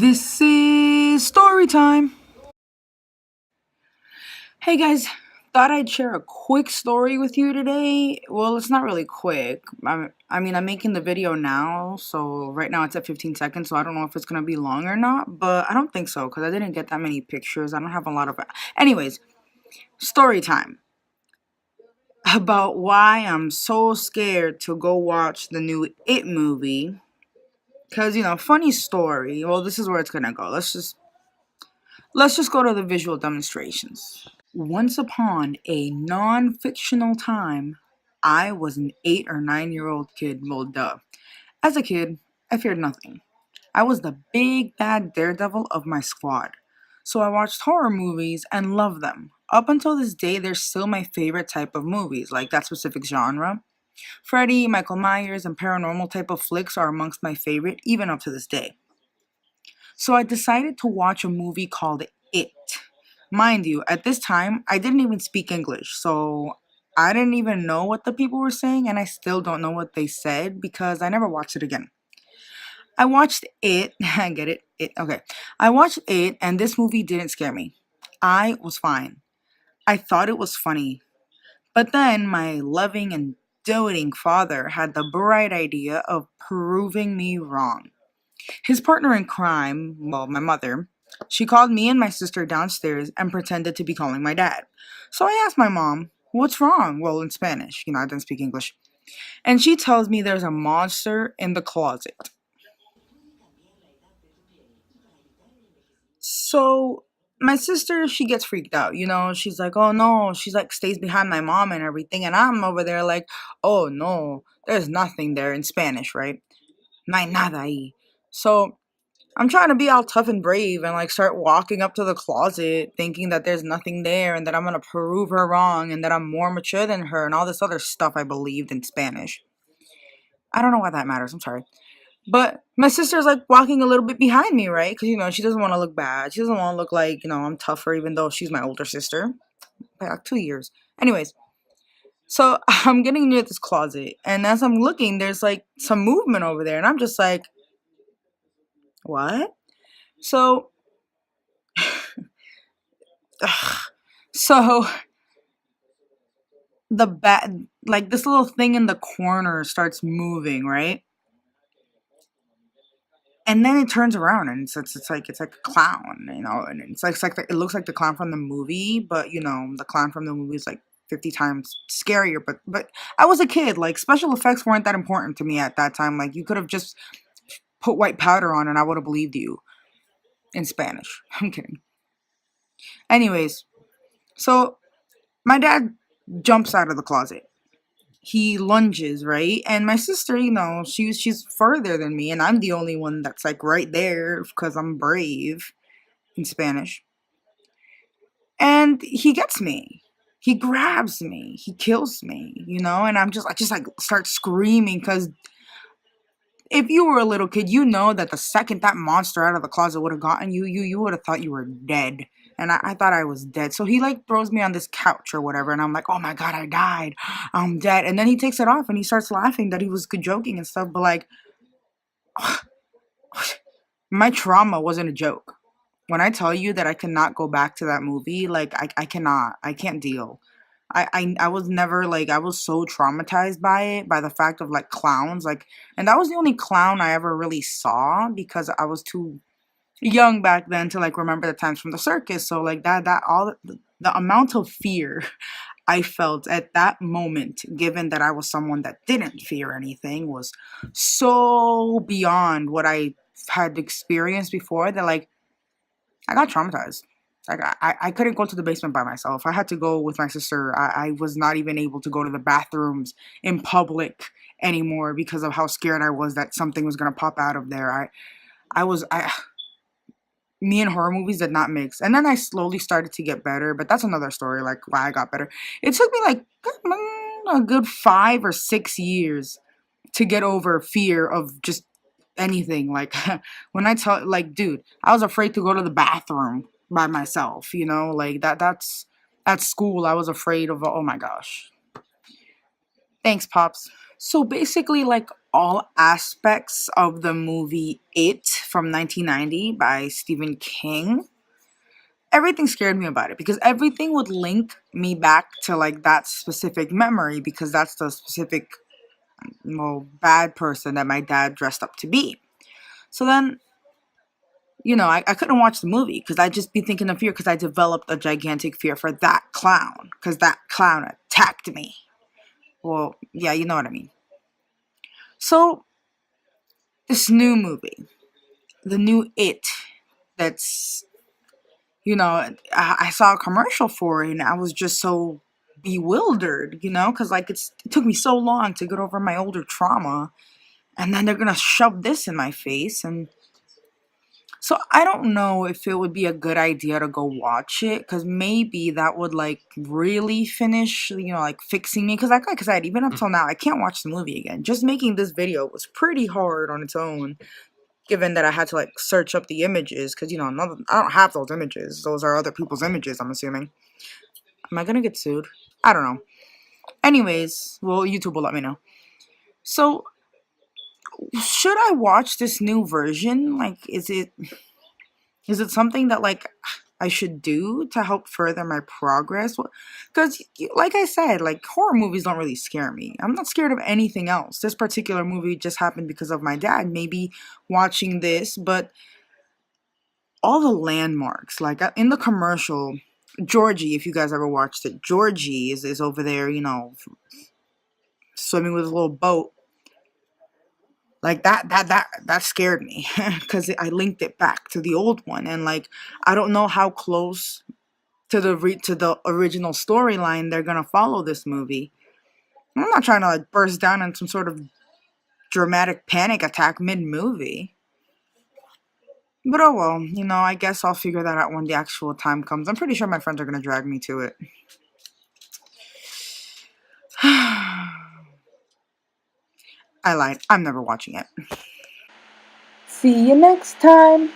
This is story time. Hey guys, thought I'd share a quick story with you today. Well, it's not really quick. I'm making the video now, so right now it's at 15 seconds, so I don't know if it's gonna be long or not, but I don't think so because I didn't get that many pictures. I don't have a lot of. Anyways, story time about why I'm so scared to go watch the new It movie. Cause funny story. Well, this is where it's gonna go. Let's just go to the visual demonstrations. Once upon a non fictional time, I was an 8 or 9 year old kid. Well, duh. As a kid, I feared nothing. I was the big bad daredevil of my squad. So I watched horror movies and loved them. Up until this day, they're still my favorite type of movies, like that specific genre. Freddy, Michael Myers, and paranormal type of flicks are amongst my favorite, even up to this day. So I decided to watch a movie called It. Mind you, at this time, I didn't even speak English, so I didn't even know what the people were saying, and I still don't know what they said because I never watched it again. I watched it, I get it, okay. I watched it, and this movie didn't scare me. I was fine. I thought it was funny. But then my loving and doting father had the bright idea of proving me wrong. His partner in crime, well, my mother, she called me and my sister downstairs and pretended to be calling my dad. So I asked my mom, "What's wrong?" Well, in Spanish, I didn't speak English. And she tells me there's a monster in the closet. So my sister, she gets freaked out, she's like, "Oh no," she's like, stays behind my mom and everything. And I'm over there like, "Oh no, there's nothing there," in Spanish, right? No hay nada ahí. So I'm trying to be all tough and brave and like start walking up to the closet thinking that there's nothing there and that I'm gonna prove her wrong and that I'm more mature than her and all this other stuff I believed in Spanish. I don't know why that matters, I'm sorry. But my sister's like walking a little bit behind me, right? Because, she doesn't want to look bad. She doesn't want to look like, I'm tougher, even though she's my older sister by like 2 years. Anyways, so I'm getting near this closet and as I'm looking, there's like some movement over there and I'm just like, what? So, so the bat like this little thing in the corner starts moving, right? And then it turns around and it's like a clown, and it's like it looks like the clown from the movie, but the clown from the movie is like 50 times scarier. But I was a kid, like special effects weren't that important to me at that time. Like you could have just put white powder on and I would have believed you in Spanish. I'm kidding. Anyways, so my dad jumps out of the closet. He lunges, right? And my sister, she's further than me, and I'm the only one that's like right there because I'm brave in Spanish. And he gets me. He grabs me. He kills me, and I just like start screaming because if you were a little kid, you know that the second that monster out of the closet would have gotten you, you would have thought you were dead. And I thought I was dead. So he like throws me on this couch or whatever, and I'm like, oh my god, I died. I'm dead. And then he takes it off and he starts laughing that he was joking and stuff. But like, my trauma wasn't a joke. When I tell you that I cannot go back to that movie, like I cannot. I can't deal. I was never like I was so traumatized by it, by the fact of like clowns, like, and that was the only clown I ever really saw because I was too young back then to like remember the times from the circus. So like that all the amount of fear I felt at that moment, given that I was someone that didn't fear anything, was so beyond what I had experienced before that like I got traumatized. Like I couldn't go to the basement by myself. I had to go with my sister. I was not even able to go to the bathrooms in public anymore because of how scared I was that something was gonna pop out of there. I was I Me and horror movies did not mix. And then I slowly started to get better, but that's another story, like why I got better. It took me like a good 5 or 6 years to get over fear of just anything. Like when I tell like, dude, I was afraid to go to the bathroom by myself, like that's at school I was afraid of, oh my gosh. Thanks, Pops. So basically, like all aspects of the movie It from 1990 by Stephen King. Everything scared me about it because everything would link me back to like that specific memory because that's the specific, well, bad person that my dad dressed up to be. So then, I couldn't watch the movie because I'd just be thinking of fear because I developed a gigantic fear for that clown because that clown attacked me. Well, yeah, you know what I mean. So, this new movie, the new It, that's, I saw a commercial for it and I was just so bewildered, because like it took me so long to get over my older trauma. And then they're gonna shove this in my face. And so I don't know if it would be a good idea to go watch it because maybe that would like really finish, like fixing me. Because like I said, even up till now, I can't watch the movie again. Just making this video was pretty hard on its own, given that I had to like search up the images because I don't have those images. Those are other people's images, I'm assuming. Am I gonna get sued? I don't know. Anyways, well, YouTube will let me know. So, should I watch this new version? Like, is it something that like I should do to help further my progress? Because, like I said, like horror movies don't really scare me. I'm not scared of anything else. This particular movie just happened because of my dad. Maybe watching this, but all the landmarks, like in the commercial, Georgie, if you guys ever watched it, Georgie is over there, swimming with a little boat. Like that scared me because I linked it back to the old one, and like I don't know how close to the original storyline they're gonna follow this movie. I'm not trying to like burst down in some sort of dramatic panic attack mid movie. But oh well, I guess I'll figure that out when the actual time comes. I'm pretty sure my friends are gonna drag me to it. I lied. I'm never watching it. See you next time.